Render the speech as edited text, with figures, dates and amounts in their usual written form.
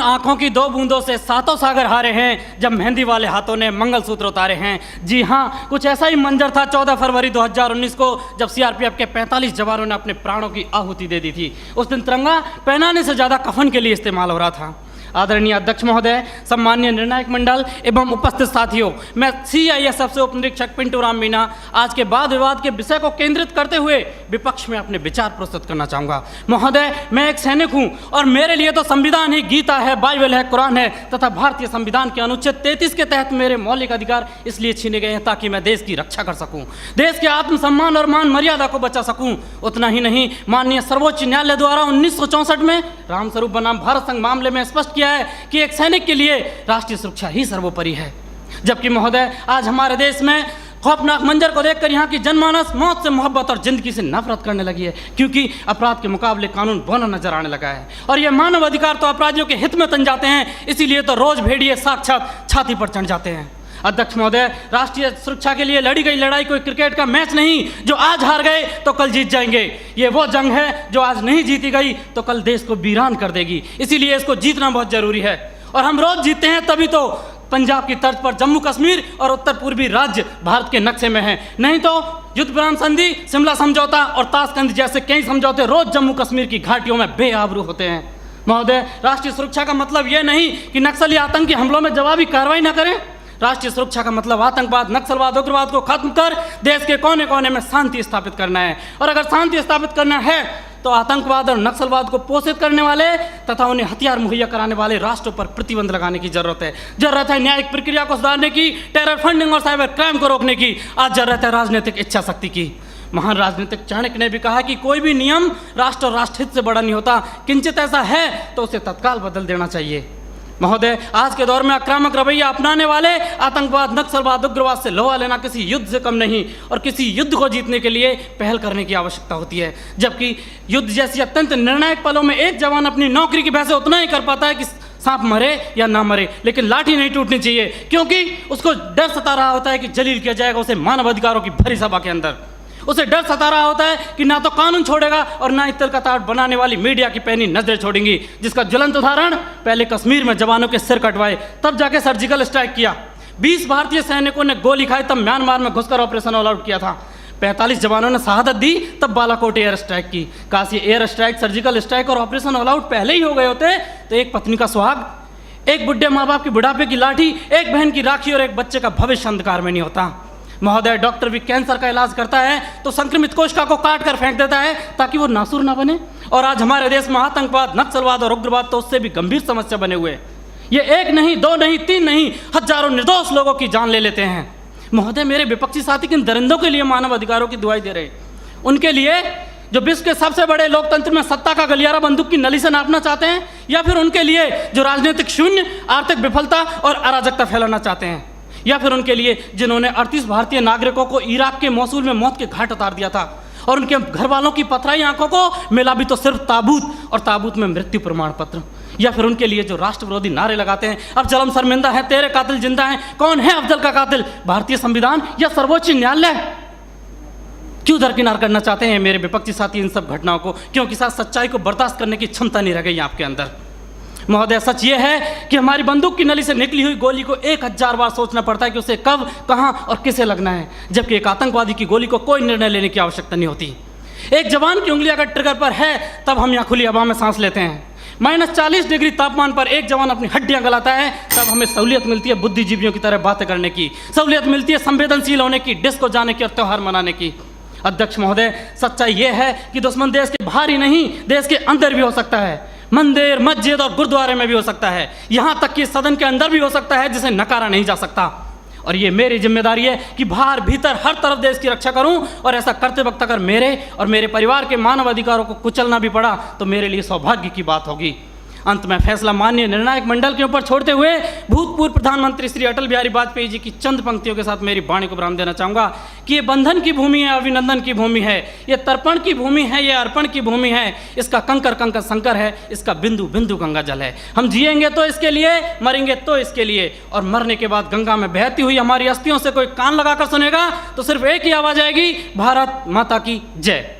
आंखों की दो बूंदों से सातों सागर हारे हैं जब मेहंदी वाले हाथों ने मंगलसूत्र उतारे हैं। जी हाँ, कुछ ऐसा ही मंजर था 14 फरवरी 2019 को जब सीआरपीएफ के 45 जवानों ने अपने प्राणों की आहुति दे दी थी। उस दिन तिरंगा पहनाने से ज़्यादा कफन के लिए इस्तेमाल हो रहा था। आदरणीय अध्यक्ष महोदय, सम्मान्य निर्णायक मंडल एवं उपस्थित साथियों, मैं सीआईएसएफ से उप निरीक्षक पिंटू राम मीना आज के वाद विवाद के विषय को केंद्रित करते हुए विपक्ष में अपने विचार प्रस्तुत करना चाहूँगा। महोदय, मैं एक सैनिक हूँ और मेरे लिए तो संविधान ही गीता है, बाइबल है, कुरान है तथा भारतीय संविधान के अनुच्छेद 33 के तहत मेरे मौलिक अधिकार इसलिए छीने गए हैं ताकि मैं देश की रक्षा कर सकूँ, देश के आत्मसम्मान और मान मर्यादा को बचा सकूँ। उतना ही नहीं, माननीय सर्वोच्च न्यायालय द्वारा 1964 में रामस्वरूप बनाम भारत संघ मामले में स्पष्ट किया है कि एक सैनिक के लिए राष्ट्रीय सुरक्षा ही सर्वोपरि है। जबकि महोदय, आज हमारे देश में खौफनाक मंजर को देखकर यहाँ की जनमानस मौत से मोहब्बत और जिंदगी से नफरत करने लगी है, क्योंकि अपराध के मुकाबले कानून बौना नजर आने लगा है और ये मानव अधिकार तो अपराधियों के हित में तन जाते हैं, इसीलिए तो रोज भेड़िए साक्षात छाती पर चढ़ जाते हैं। अध्यक्ष महोदय, राष्ट्रीय सुरक्षा के लिए लड़ी गई लड़ाई कोई क्रिकेट का मैच नहीं जो आज हार गए तो कल जीत जाएंगे। ये वो जंग है जो आज नहीं जीती गई तो कल देश को वीरान कर देगी, इसीलिए इसको जीतना बहुत जरूरी है। और हम रोज जीतते हैं तभी तो पंजाब की तर्ज पर जम्मू कश्मीर और उत्तर पूर्वी राज्य भारत के नक्शे में हैं, नहीं तो युद्ध विराम संधि, शिमला समझौता और ताशकंद जैसे कई समझौते रोज जम्मू कश्मीर की घाटियों में बेआबरू होते हैं। महोदय, राष्ट्रीय सुरक्षा का मतलब यह नहीं कि नक्सली आतंकी हमलों में जवाबी कार्रवाई न करें। राष्ट्रीय सुरक्षा का मतलब आतंकवाद, नक्सलवाद, उग्रवाद को खत्म कर देश के कोने कोने में शांति स्थापित करना है। और अगर शांति स्थापित करना है तो आतंकवाद और नक्सलवाद को पोषित करने वाले तथा उन्हें हथियार मुहैया कराने वाले राष्ट्रों पर प्रतिबंध लगाने की जरूरत है। जरूरत है न्यायिक प्रक्रिया को सुधारने की, टेरर फंडिंग और साइबर क्राइम को रोकने की। आज जरूरत है राजनीतिक इच्छा शक्ति की। महान राजनीतिक चाणक्य ने भी कहा कि कोई भी नियम राष्ट्र और राष्ट्रहित से बड़ा नहीं होता, किंचित ऐसा है तो उसे तत्काल बदल देना चाहिए। महोदय, आज के दौर में आक्रामक रवैया अपनाने वाले आतंकवाद, नक्सलवाद, उग्रवाद से लोहा लेना किसी युद्ध से कम नहीं और किसी युद्ध को जीतने के लिए पहल करने की आवश्यकता होती है। जबकि युद्ध जैसी अत्यंत निर्णायक पलों में एक जवान अपनी नौकरी की वजह से उतना ही कर पाता है कि सांप मरे या ना मरे, लेकिन लाठी नहीं टूटनी चाहिए, क्योंकि उसको डर सता रहा होता है कि जलील किया जाएगा उसे मानव अधिकारों की भरी सभा के अंदर। उसे डर सता रहा होता है कि ना तो कानून छोड़ेगा और ना इतर का ताड़ बनाने वाली मीडिया की पैनी नजरें छोड़ेंगी, जिसका ज्वलंत उदाहरण पहले कश्मीर में जवानों के सिर कटवाए तब जाके सर्जिकल स्ट्राइक किया। 20 भारतीय सैनिकों ने गोली खाई तब म्यांमार में घुसकर ऑपरेशन ऑल आउट किया था। 45 जवानों ने शहादत दी तब बालाकोट एयर स्ट्राइक की। काश ये एयर स्ट्राइक, सर्जिकल स्ट्राइक और ऑपरेशन ऑल आउट पहले ही हो गए होते तो एक पत्नी का सुहाग, एक बुढ़े माँ बाप की बुढ़ापे की लाठी, एक बहन की राखी और एक बच्चे का भविष्य अंधकार में नहीं होता। महोदय, डॉक्टर भी कैंसर का इलाज करता है तो संक्रमित कोशिका को काट कर फेंक देता है ताकि वो नासूर ना बने, और आज हमारे देश में आतंकवाद, नक्सलवाद और उग्रवाद तो उससे भी गंभीर समस्या बने हुए। ये एक नहीं, दो नहीं, तीन नहीं, हजारों निर्दोष लोगों की जान ले लेते हैं। महोदय, मेरे विपक्षी साथी किन दरिंदों के लिए मानव अधिकारों की दुहाई दे रहे हैं? उनके लिए जो विश्व के सबसे बड़े लोकतंत्र में सत्ता का गलियारा बंदूक की नली से नापना चाहते हैं, या फिर उनके लिए जो राजनीतिक शून्य, आर्थिक विफलता और अराजकता फैलाना चाहते हैं, या फिर उनके लिए जिन्होंने 38 भारतीय नागरिकों को इराक के मौसूल में मौत के घाट उतार दिया था और उनके घर वालों की पथराई आंखों को मिला भी तो सिर्फ ताबूत और ताबूत में मृत्यु प्रमाण पत्र, या फिर उनके लिए जो राष्ट्र विरोधी नारे लगाते हैं, अब जलम शर्मिंदा है, तेरे कातिल जिंदा हैं, कौन है अफजल का कातिल, भारतीय संविधान या सर्वोच्च न्यायालय? क्यों दरकिनार करना चाहते हैं मेरे विपक्षी साथी इन सब घटनाओं को? क्योंकि साथ सच्चाई को बर्दाश्त करने की क्षमता नहीं रह गई आपके अंदर। महोदय, सच ये है कि हमारी बंदूक की नली से निकली हुई गोली को 1000 बार सोचना पड़ता है कि उसे कब, कहां और किसे लगना है, जबकि एक आतंकवादी की गोली को कोई निर्णय लेने की आवश्यकता नहीं होती। एक जवान की उंगली अगर ट्रिगर पर है तब हम यहाँ खुली हवा में सांस लेते हैं। -40 डिग्री तापमान पर एक जवान अपनी हड्डियां गलाता है तब हमें सहूलियत मिलती है बुद्धिजीवियों की तरह बातें करने की, सहूलियत मिलती है संवेदनशील होने की, डिस्को जाने की और त्यौहार मनाने की। अध्यक्ष महोदय, सच्चाई ये है कि दुश्मन देश के बाहर ही नहीं, देश के अंदर भी हो सकता है। मंदिर, मस्जिद और गुरुद्वारे में भी हो सकता है, यहाँ तक कि सदन के अंदर भी हो सकता है, जिसे नकारा नहीं जा सकता। और ये मेरी जिम्मेदारी है कि बाहर भीतर हर तरफ देश की रक्षा करूं, और ऐसा करते वक्त अगर मेरे और मेरे परिवार के मानव अधिकारों को कुचलना भी पड़ा तो मेरे लिए सौभाग्य की बात होगी। अंत में फैसला माननीय निर्णायक मंडल के ऊपर छोड़ते हुए भूतपूर्व प्रधानमंत्री श्री अटल बिहारी वाजपेयी जी की चंद पंक्तियों के साथ मेरी वाणी को विराम देना चाहूँगा कि ये बंधन की भूमि है, अभिनंदन की भूमि है, ये तर्पण की भूमि है, ये अर्पण की भूमि है, इसका कंकर कंकर शंकर है, इसका बिंदु बिंदु गंगा जल है। हम जिएंगे तो इसके लिए, मरेंगे तो इसके लिए, और मरने के बाद गंगा में बहती हुई हमारी अस्थियों से कोई कान लगाकर सुनेगा तो सिर्फ एक ही आवाज़ आएगी, भारत माता की जय।